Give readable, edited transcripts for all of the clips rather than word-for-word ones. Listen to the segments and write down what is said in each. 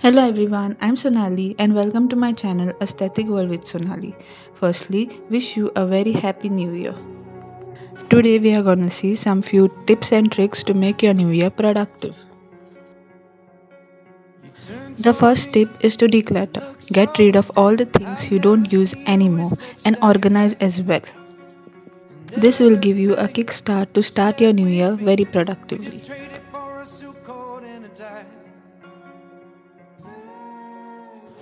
Hello everyone, I'm Sonali and welcome to my channel Aesthetic World with Sonali. Firstly, wish you a very happy new year. Today we are going to see some few tips and tricks to make your new year productive. The first tip is to declutter. Get rid of all the things you don't use anymore and organize as well. This will give you a kickstart to start your new year very productively.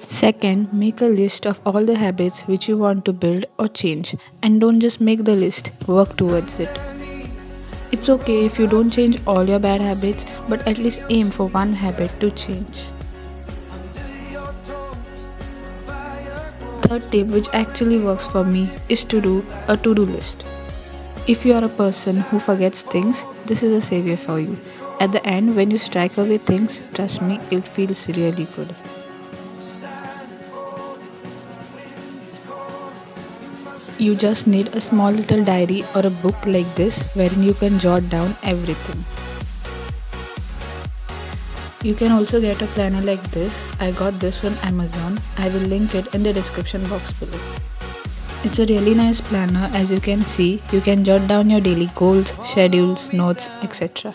Second, make a list of all the habits which you want to build or change, and don't just make the list, work towards it. It's okay if you don't change all your bad habits, but at least aim for one habit to change. Third tip, which actually works for me, is to do a to do list. If you are a person who forgets things, this is a savior for you. At the end, when you strike away things, trust me, it feels really good. You just need a small little diary or a book like this wherein you can jot down everything. You can also get a planner like this. I got this from Amazon. I will link it in the description box below. It's a really nice planner. As you can see, you can jot down your daily goals, schedules, notes, etc.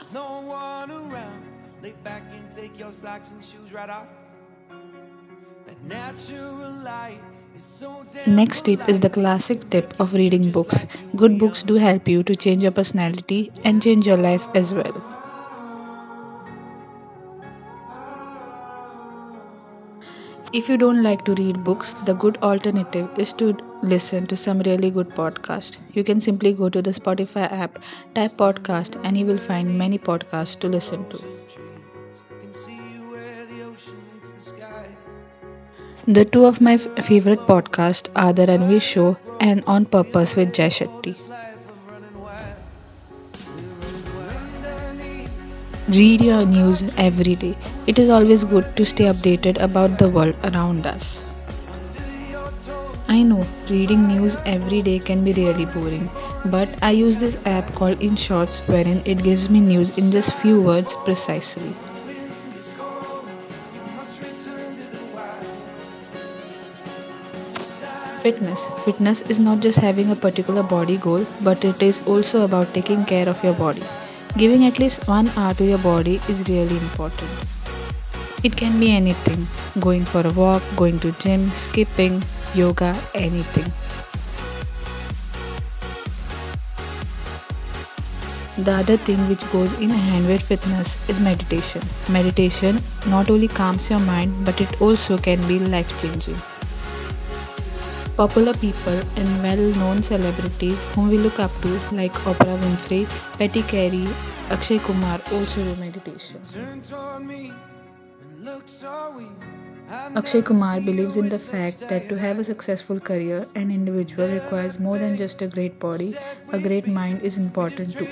Next tip is the classic tip of reading books. Good books do help you to change your personality and change your life as well. If you don't like to read books, the good alternative is to listen to some really good podcast. You can simply go to the Spotify app, type podcast, and you will find many podcasts to listen to. The two of my favorite podcasts are The Ranveer Show and On Purpose with Jay Shetty. Read your news every day. It is always good to stay updated about the world around us. I know reading news every day can be really boring, but I use this app called InShorts wherein it gives me news in just few words precisely. Fitness is not just having a particular body goal, but it is also about taking care of your body. Giving at least 1 hour to your body is really important. It can be anything, going for a walk, going to gym, skipping, yoga, anything. The other thing which goes in hand with fitness is meditation. Meditation not only calms your mind, but it also can be life changing. Popular people and well-known celebrities whom we look up to like Oprah Winfrey, Patty Carey, Akshay Kumar also do meditation. Akshay Kumar believes in the fact that to have a successful career, an individual requires more than just a great body, a great mind is important too.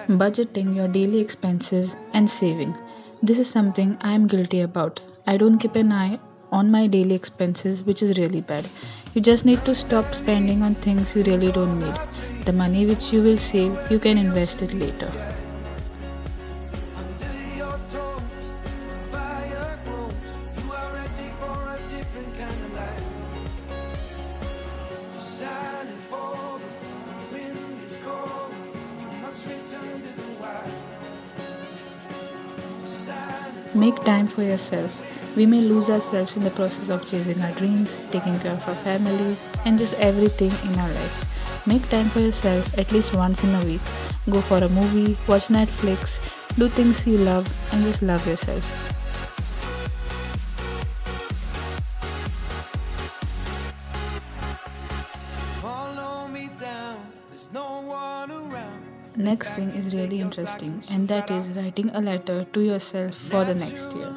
Budgeting your daily expenses and saving. This is something I am guilty about. I don't keep an eye on my daily expenses, which is really bad. You just need to stop spending on things you really don't need. The money which you will save, you can invest it later. Make time for yourself. We may lose ourselves in the process of chasing our dreams, taking care of our families, and just everything in our life. Make time for yourself at least once in a week. Go for a movie, watch Netflix, do things you love, and just love yourself. Next thing is really interesting, and that is writing a letter to yourself for the next year.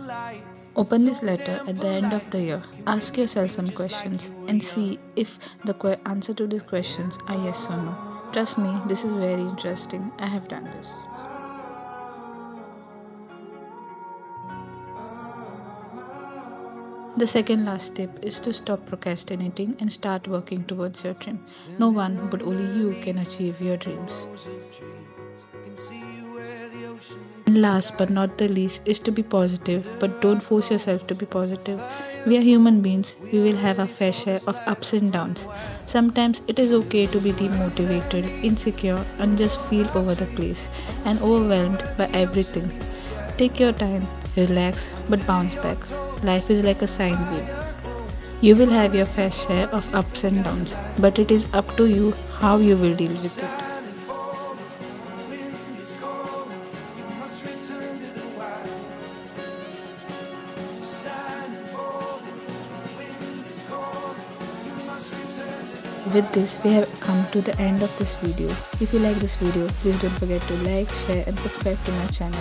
Open this letter at the end of the year. Ask yourself some questions and see if the answer to these questions are yes or no. Trust me, this is very interesting. I have done this. The second last tip is to stop procrastinating and start working towards your dream. No one but only you can achieve your dreams. And last but not the least is to be positive, but don't force yourself to be positive. We are human beings, we will have a fair share of ups and downs. Sometimes it is okay to be demotivated, insecure, and just feel over the place and overwhelmed by everything. Take your time, relax, but bounce back. Life is like a sine wave. You will have your fair share of ups and downs, but it is up to you how you will deal with it. With this, we have come to the end of this video. If you like this video, please don't forget to like, share and subscribe to my channel.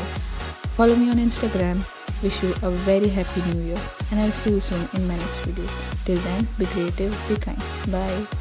Follow me on Instagram. Wish you a very happy new year and I'll see you soon in my next video. Till then, be creative, be kind. Bye.